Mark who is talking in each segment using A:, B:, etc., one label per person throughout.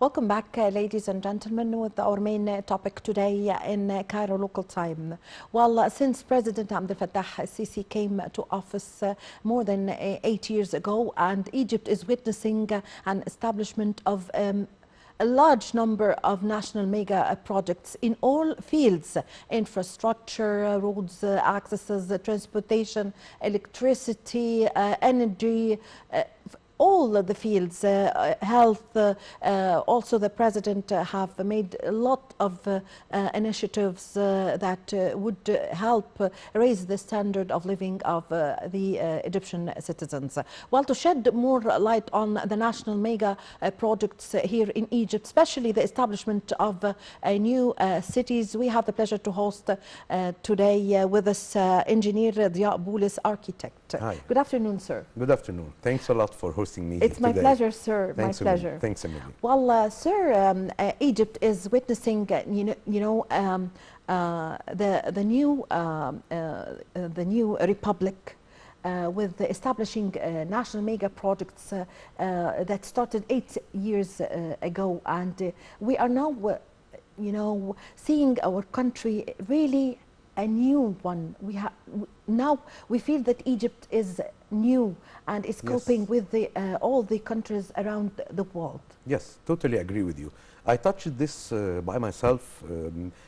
A: Welcome back, ladies and gentlemen, with our main topic today in Cairo local time. Well, since President Abdel Fattah al-Sisi came to office more than 8 years ago, and Egypt is witnessing an establishment of a large number of national mega projects in all fields: infrastructure, roads, accesses, transportation, electricity, energy, all of the fields, health. Also the president have made a lot of initiatives that would help raise the standard of living of the Egyptian citizens. Well, to shed more light on the national mega projects here in Egypt, especially the establishment of new cities, we have the pleasure to host today with us engineer Diya Boulis, architect.
B: Hi.
A: Good afternoon, sir.
B: Good afternoon. Thanks a lot for hosting me.
A: It's my
B: today.
A: pleasure, sir.
B: Thanks,
A: my pleasure.
B: Thanks, Amelia.
A: Well, sir, Egypt is witnessing, the new republic with establishing national mega projects that started 8 years ago, and we are now, seeing our country really a new one. Now we feel that Egypt is new and is coping with all the countries around the world.
B: Yes, totally agree with you. I touched this by myself.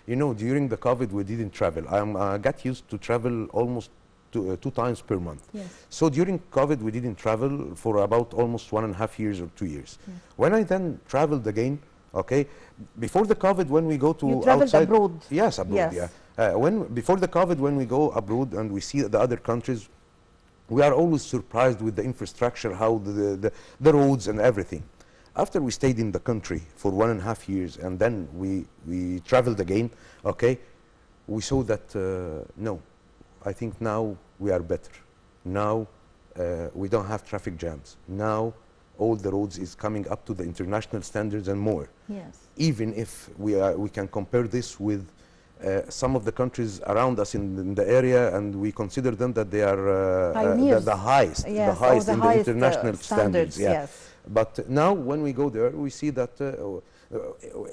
B: During the COVID, we didn't travel. I got used to travel almost two times per month.
A: Yes.
B: So during COVID, we didn't travel for about almost 1.5 years or 2 years. Yes. When I then traveled again, okay, before the COVID, when we go to
A: you traveled
B: outside,
A: abroad.
B: Yes, abroad.
A: Yes.
B: Yeah. Before the COVID, when we go abroad and we see the other countries, we are always surprised with the infrastructure, how the roads and everything. After we stayed in the country for 1.5 years and then we traveled again, okay, we saw that no, I think now we are better. Now we don't have traffic jams. Now all the roads is coming up to the international standards and more.
A: Yes.
B: Even if we can compare this with some of the countries around us in the area, and we consider them that they are the highest,
A: yes,
B: the highest in the
A: highest,
B: international standards. Yeah.
A: Yes.
B: But now when we go there, we see that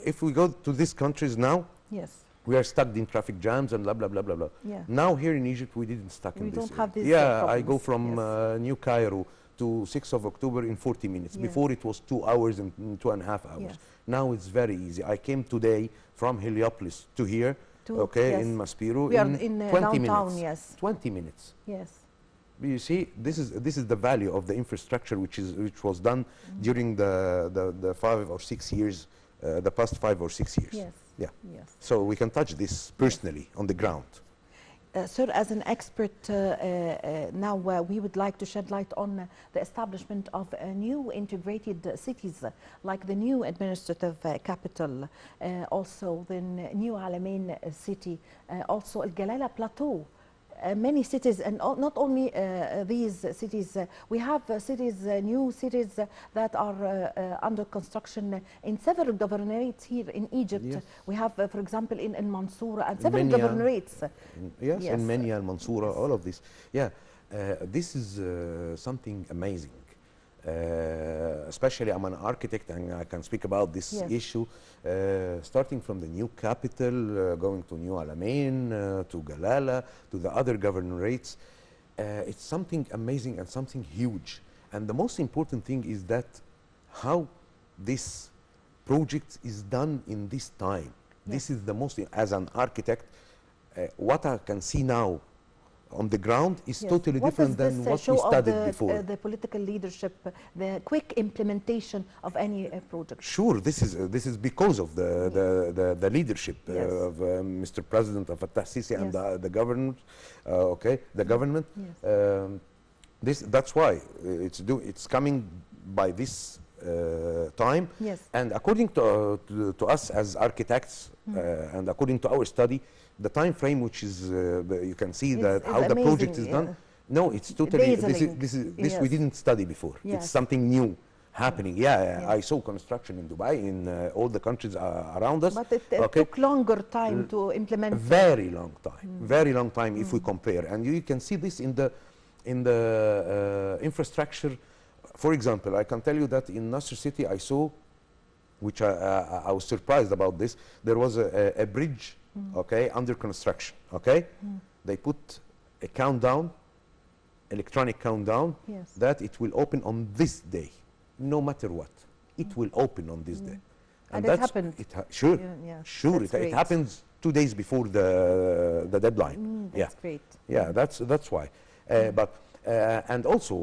B: if we go to these countries now,
A: yes,
B: we are stuck in traffic jams and blah blah blah blah blah.
A: Yeah.
B: Now here in Egypt, we didn't stuck in
A: we
B: this.
A: Don't have these
B: yeah,
A: problems.
B: I go from New Cairo to 6th of October in 40 minutes. Yeah. Before it was 2 hours and 2.5 hours.
A: Yes.
B: Now it's very easy. I came today from Heliopolis to here,
A: yes,
B: in Maspero,
A: we are in
B: 20
A: downtown,
B: minutes.
A: yes.
B: 20 minutes.
A: Yes.
B: You see, this is the value of the infrastructure which was done during the 5 or 6 years, the past 5 or 6 years.
A: Yes.
B: Yeah.
A: Yes.
B: So we can touch this personally on the ground.
A: Sir, as an expert, now we would like to shed light on the establishment of new integrated cities, like the new administrative capital, also the new Alamein city, also Al Galala Plateau. Many cities, and not only these cities, we have cities, new cities that are under construction in several governorates here in Egypt. Yes. We have, for example, in Mansoura and several governorates.
B: Yes, in Menia and Mansoura, all of this. Yeah, this is something amazing. Especially I'm an architect and I can speak about this issue, starting from the new capital, going to New Alamein, to Galala, to the other governorates. It's something amazing and something huge. And the most important thing is that how this project is done in this time. This is the most, as an architect, what I can see now on the ground is totally different than what we studied before.
A: The political leadership, the quick implementation of any project.
B: Sure, this is because of the leadership of Mr. President of Fattah al-Sisi and the government. The government. Yes. That's why it's coming by this time.
A: Yes.
B: And according to us as architects, and according to our study, the time frame, which is you can see that how the project is done. No, it's totally this we didn't study before. It's something new happening. I saw construction in Dubai, in all the countries around us.
A: But it took longer time to implement.
B: Very long time. Very long time if we compare, and you can see this in the infrastructure. For example, I can tell you that in Nasser City I saw which I was surprised about this. There was a bridge, okay, under construction, okay? They put a countdown, electronic countdown,
A: Yes.
B: that it will open on this day, no matter what. It will open on this day.
A: And it happened.
B: Sure,
A: Yeah,
B: sure.
A: that's
B: It
A: great.
B: happens 2 days before the deadline.
A: That's great.
B: Yeah, that's why. And also,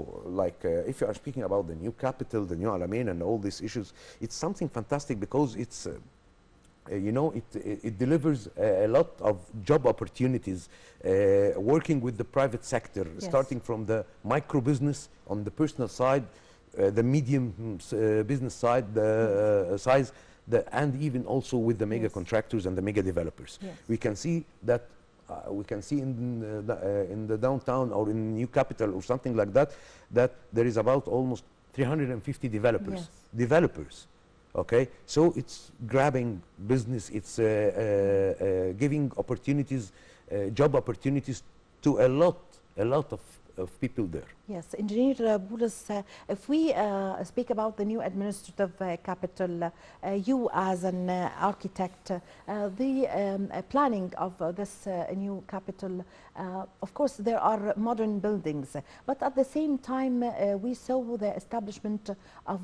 B: like, if you are speaking about the new capital, the new Alamein, and all these issues, it's something fantastic because it's, you know, it delivers a lot of job opportunities, working with the private sector, starting from the micro business on the personal side, the medium business side, the size, and even also with the mega contractors and the mega developers. We can see that. We can see in the downtown or in new capital or something like that, that there is about almost 350 developers. Developers, okay? So it's grabbing business, it's giving opportunities, job opportunities to a lot of people there.
A: Yes, Engineer Boulos, if we speak about the new administrative capital, you as an architect, the planning of this new capital, of course there are modern buildings, but at the same time we saw the establishment of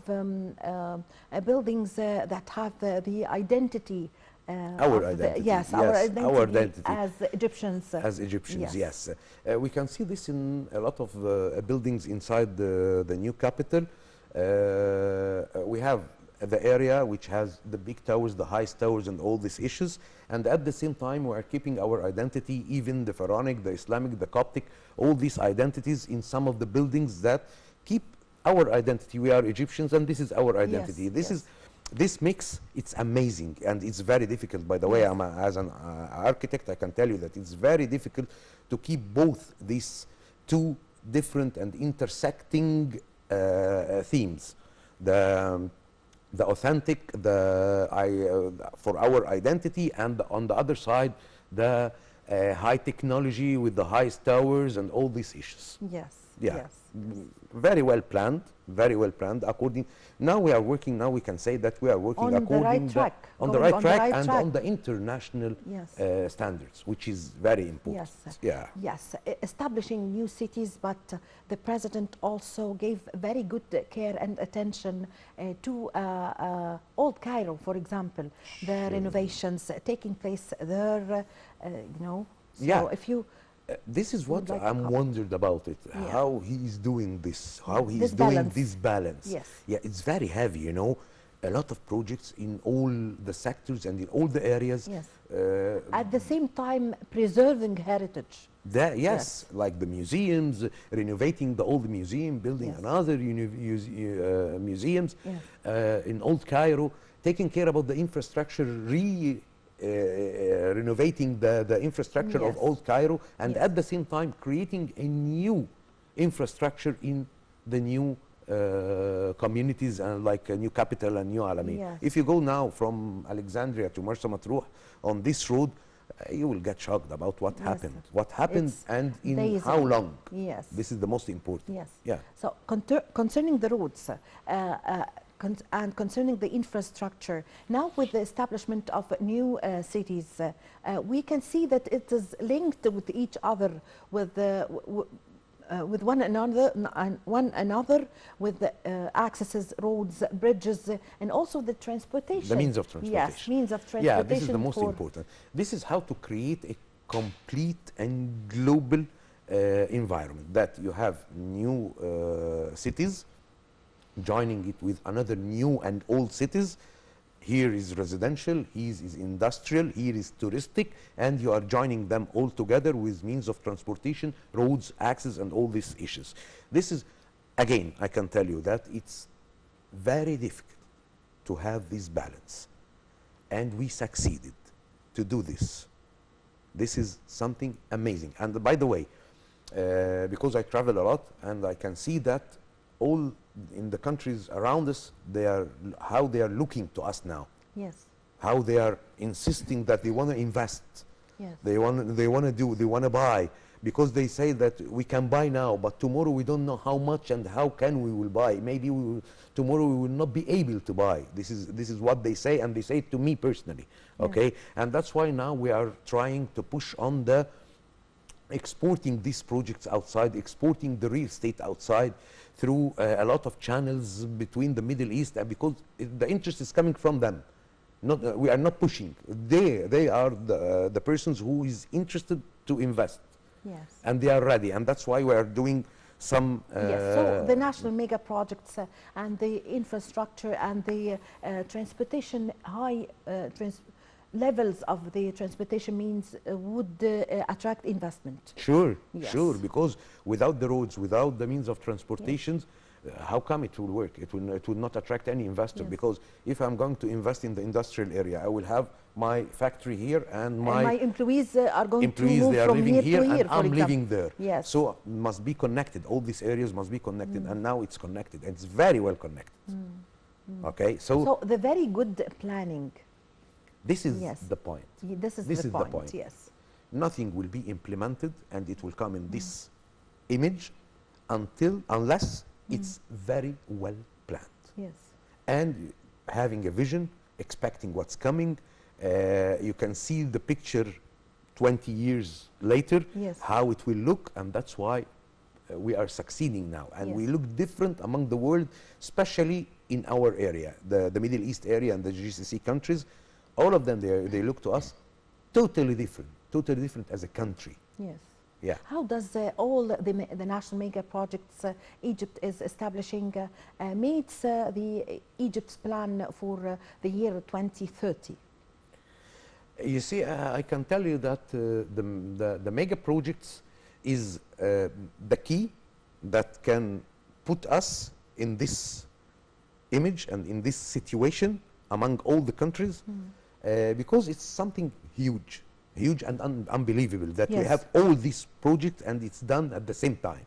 A: buildings that have the identity.
B: Our identity.
A: Yes, our identity as Egyptians.
B: As Egyptians, yes. We can see this in a lot of buildings inside the new capital. We have the area which has the big towers, the highest towers, and all these issues. And at the same time, we are keeping our identity, even the Pharaonic, the Islamic, the Coptic, all these identities in some of the buildings that keep our identity. We are Egyptians, and this is our identity. This mix, it's amazing, and it's very difficult. By the way, as an architect, I can tell you that it's very difficult to keep both these two different and intersecting themes. The authentic, for our identity, and on the other side, the high technology with the highest towers and all these issues.
A: Yes.
B: Yeah.
A: Yes.
B: Very well planned. Very well planned. Now we are working. Now we can say that we are working
A: on
B: according
A: the right track.
B: On the right track and on the international standards, which is very important.
A: Yes.
B: Yeah.
A: Yes. Establishing new cities, but the president also gave very good care and attention to Old Cairo, for example, the renovations taking place there. You know. So if you.
B: This is what I'm wondered about it, how he is doing this, how he is doing this balance.
A: Yes.
B: Yeah, it's very heavy, you know, a lot of projects in all the sectors and in all the areas.
A: Yes. At the same time, preserving heritage.
B: Like the museums, renovating the old museum, building another museums in Old Cairo, taking care about the infrastructure, renovating the infrastructure of Old Cairo, and at the same time creating a new infrastructure in the new communities, and like a new capital and new Alamein. If you go now from Alexandria to Marsa Matruh on this road, you will get shocked about what happened. What happened and in how long.
A: Yes.
B: This is the most important.
A: Yes.
B: Yeah.
A: So concerning the roads, and concerning the infrastructure, now with the establishment of new cities, we can see that it is linked with each other, with one another, with the accesses, roads, bridges, and also the transportation.
B: The means of transportation.
A: Yes, means of transportation.
B: Yeah, this is the most important. This is how to create a complete and global environment, that you have new cities joining it with another new and old cities. Here is residential, here is industrial, here is touristic, and you are joining them all together with means of transportation, roads, access, and all these issues. This is, again, I can tell you that it's very difficult to have this balance, and we succeeded to do this. This is something amazing. And by the way, because I travel a lot, and I can see that all in the countries around us, how they are looking to us now.
A: Yes.
B: How they are insisting that they want to invest.
A: Yes.
B: They want to buy, because they say that we can buy now, but tomorrow we don't know how much and how can we will buy. Maybe tomorrow we will not be able to buy. This is what they say, and they say it to me personally. Okay, and that's why now we are trying to push on the exporting these projects outside, exporting the real estate outside through a lot of channels between the Middle East, because the interest is coming from them. Not, we are not pushing. They are the persons who is interested to invest.
A: Yes.
B: And they are ready, and that's why we are doing some.
A: Yes. So the national mega projects and the infrastructure and the transportation levels of the transportation means would attract investment.
B: Sure,
A: Yes.
B: sure, because without the roads, without the means of transportation, how come it will work? It will not attract any investor.
A: Yes.
B: Because if I'm going to invest in the industrial area, I will have my factory here, and
A: my employees are going to
B: employees,
A: move
B: they are
A: from
B: living
A: here
B: here,
A: to here,
B: and
A: for
B: I'm
A: example.
B: living there.
A: Yes.
B: So must be connected. All these areas must be connected, and now it's connected. It's very well connected. Okay,
A: So the very good planning.
B: this is
A: Yes.
B: the point.
A: This is
B: This
A: the
B: is the
A: point.
B: point.
A: Yes.
B: Nothing will be implemented, and it will come in this image unless it's very well planned.
A: Yes.
B: And having a vision, expecting what's coming. You can see the picture 20 years later,
A: Yes.
B: how it will look, and that's why we are succeeding now. And we
A: Yes.
B: look different among the world, especially in our area, the Middle East area and the GCC countries. All of them, they look to us totally different as a country.
A: Yes.
B: Yeah.
A: How does all the national mega projects Egypt is establishing meets the Egypt's plan for the year 2030?
B: You see, I can tell you that the mega projects is the key that can put us in this image and in this situation among all the countries, because it's something huge and unbelievable that we
A: Yes.
B: have all these projects and it's done at the same time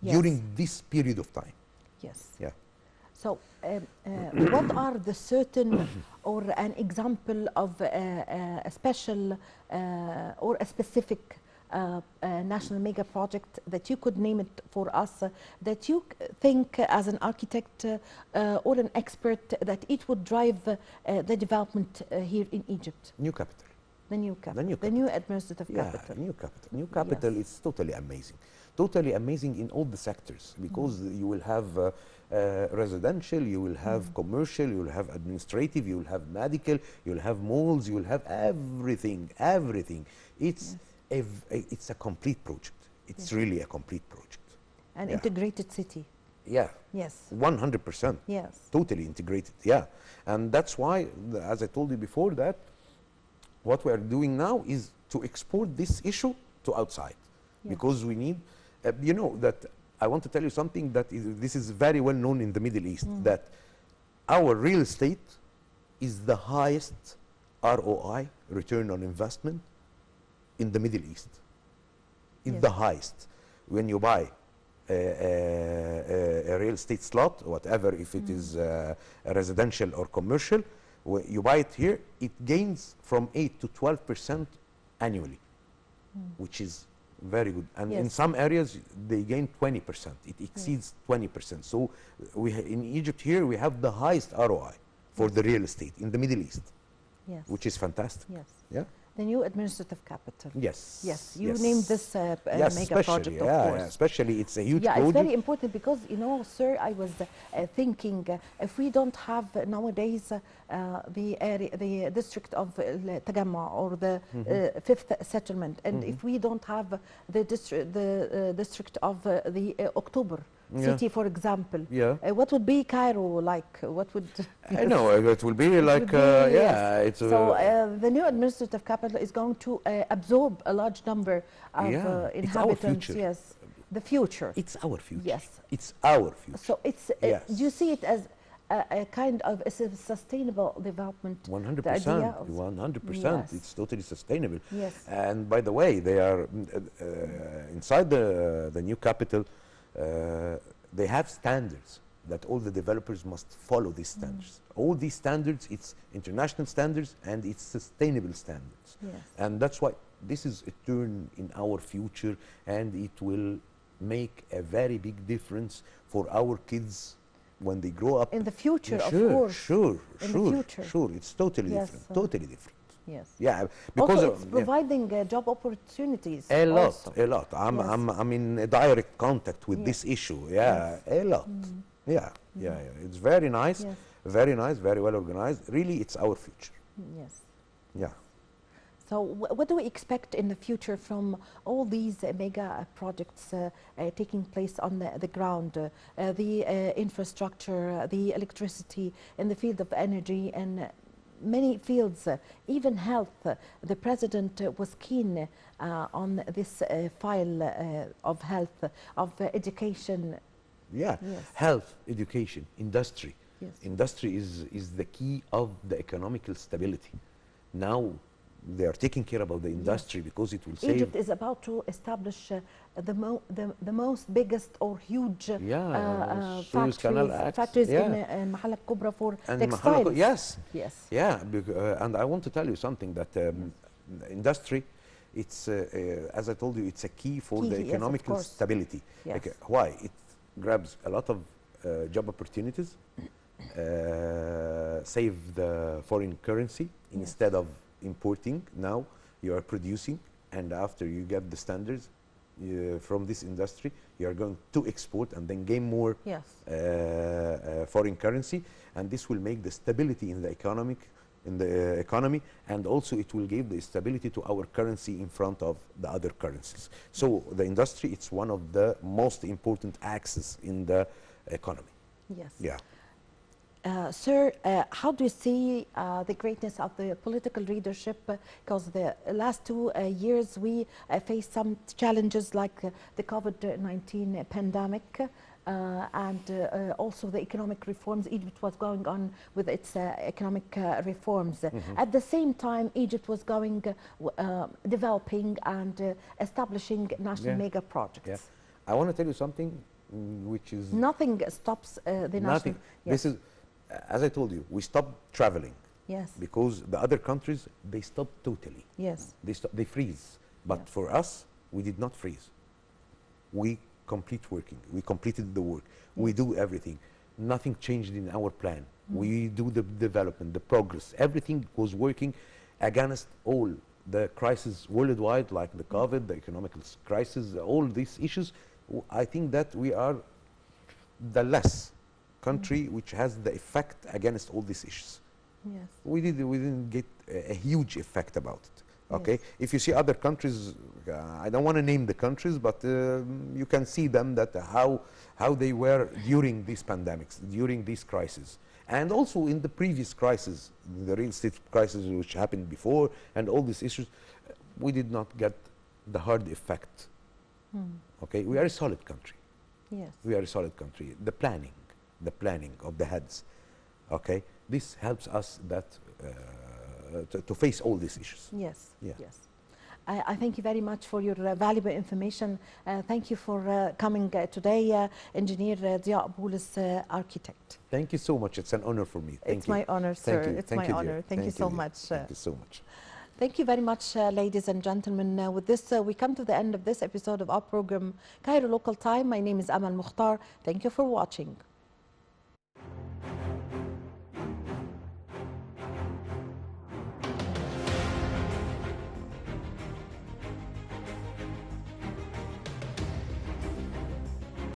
A: Yes.
B: during this period of time.
A: Yes.
B: Yeah.
A: So, what are the certain or an example of a special or a specific national mega project that you could name it for us that you think as an architect or an expert that it would drive the development here in Egypt?
B: New capital.
A: The new capital.
B: new
A: The new administrative capital.
B: New capital. New capital
A: Yes.
B: is totally amazing. Totally amazing in all the sectors, because you will have residential, you will have commercial, you will have administrative, you will have medical, you will have malls, you will have everything. It's it's a complete project. It's really a complete project.
A: An
B: Yeah.
A: integrated city.
B: Yeah.
A: Yes.
B: 100%.
A: Yes.
B: Totally integrated. Yeah. And that's why, as I told you before, that what we are doing now is to export this issue to outside,
A: Yeah.
B: because we need, you know, that I want to tell you something that this is very well known in the Middle East, that our real estate is the highest ROI, return on investment, in the Middle East. It's
A: Yes.
B: the highest. When you buy a real estate slot, whatever, if it is a residential or commercial, you buy it here, it gains from 8 to 12% annually, which is very good. And in
A: Yes.
B: some areas, they gain 20%. It exceeds 20%. So in Egypt here, we have the highest ROI for the real estate in the Middle East,
A: Yes.
B: which is fantastic.
A: Yes.
B: Yeah.
A: The new administrative capital.
B: Yes.
A: Yes, you
B: yes.
A: named this
B: Yes,
A: mega
B: especially,
A: project, of
B: yeah,
A: course.
B: yeah, especially it's a huge
A: Yeah,
B: project.
A: it's very important because, you know, sir, I was thinking if we don't have nowadays the area, the district of Tagamma or the fifth settlement, and if we don't have the district of the October city, for example, what would be Cairo like? What would
B: I know it will be like it's
A: so the new administrative capital is going to absorb a large number of
B: it's our
A: inhabitants.
B: future.
A: Yes, the future.
B: It's our future.
A: Yes.
B: It's our future.
A: So it's
B: Yes.
A: do you see it as a kind of a sustainable development?
B: 100%.
A: of-
B: 100%.
A: Yes.
B: It's totally sustainable.
A: Yes.
B: And by the way, they are inside the new capital. They have standards. that all the developers must follow these standards. All these standards, it's international standards and it's sustainable standards.
A: Yes.
B: And that's why this is a turn in our future, and it will make a very big difference for our kids when they grow up.
A: In the future,
B: Yeah,
A: of
B: sure,
A: course.
B: Sure,
A: In
B: sure,
A: the future.
B: sure. It's totally
A: Yes,
B: different, totally different.
A: Yes.
B: Yeah, because
A: Also, it's
B: of,
A: providing job opportunities.
B: a lot,
A: also.
B: a lot.
A: Yes.
B: I'm in a direct contact with
A: Yes.
B: this issue. Yeah,
A: Yes.
B: a lot. Yeah, yeah. It's very nice,
A: Yes.
B: very nice, very well organized. Really, it's our future.
A: Yes.
B: Yeah.
A: So what do we expect in the future from all these mega projects taking place on the ground, the infrastructure, the electricity in the field of energy and many fields, even health? The president was keen on this file of health, of education.
B: Yeah,
A: Yes.
B: health, education, industry.
A: Yes.
B: Industry is the key of the economical stability. Now they are taking care about the industry because it will save.
A: Egypt is about to establish the most biggest or huge
B: Suez Canal Acts.
A: factories
B: Yeah.
A: in Mahal Kubra for
B: And
A: textiles.
B: yes,
A: Yes.
B: yeah, and I want to tell you something that industry, it's as I told you, it's a key for
A: Key,
B: the
A: yes, of
B: economical
A: course.
B: stability.
A: Yes.
B: Like, why? It grabs a lot of job opportunities, save the foreign currency. Instead of importing, now you are producing, and after you get the standards from this industry, you are going to export and then gain more
A: Yes.
B: foreign currency, and this will make the stability in the economy, and also it will give the stability to our currency in front of the other currencies. So the industry, it's one of the most important axes in the economy.
A: Yes.
B: Yeah.
A: Sir, how do you see the greatness of the political leadership? Because the last 2 years we faced some challenges like the COVID-19 pandemic and also the economic reforms. Egypt was going on with its economic reforms. At the same time, Egypt was going, developing and establishing national mega projects.
B: Yeah. I want to tell you something which is...
A: Nothing stops the national...
B: Nothing.
A: Yes.
B: This is, as I told you, we stopped traveling.
A: Yes.
B: Because the other countries, they stopped totally.
A: Yes.
B: They freeze. But
A: Yes.
B: for us, we did not freeze. We complete working. We completed the work. We do everything. Nothing changed in our plan. We do the development, the progress. Everything was working against all the crises worldwide, like the COVID, the economic crisis, all these issues. I think that we are the less country which has the effect against all these issues.
A: Yes.
B: We didn't get a huge effect about it. Okay,
A: Yes.
B: if you see other countries, I don't want to name the countries, but you can see them that how they were during these pandemics, during these crises, and also in the previous crisis, the real estate crisis which happened before, and all these issues, we did not get the hard effect. Okay, we are a solid country.
A: Yes.
B: We are a solid country. The planning of the heads, okay, this helps us that to face all these issues.
A: Yes.
B: Yeah.
A: Yes. I thank you very much for your valuable information. Thank you for coming today, Engineer Dia Boulis, architect.
B: Thank you so much. It's an honor for me. Thank
A: It's
B: you.
A: my honor, sir.
B: Thank you.
A: It's
B: Thank
A: my
B: you,
A: honor.
B: dear.
A: Thank you so
B: dear.
A: much.
B: Thank you so much.
A: Thank you very much, ladies and gentlemen. With this, we come to the end of this episode of our program, Cairo Local Time. My name is Amal Mukhtar. Thank you for watching.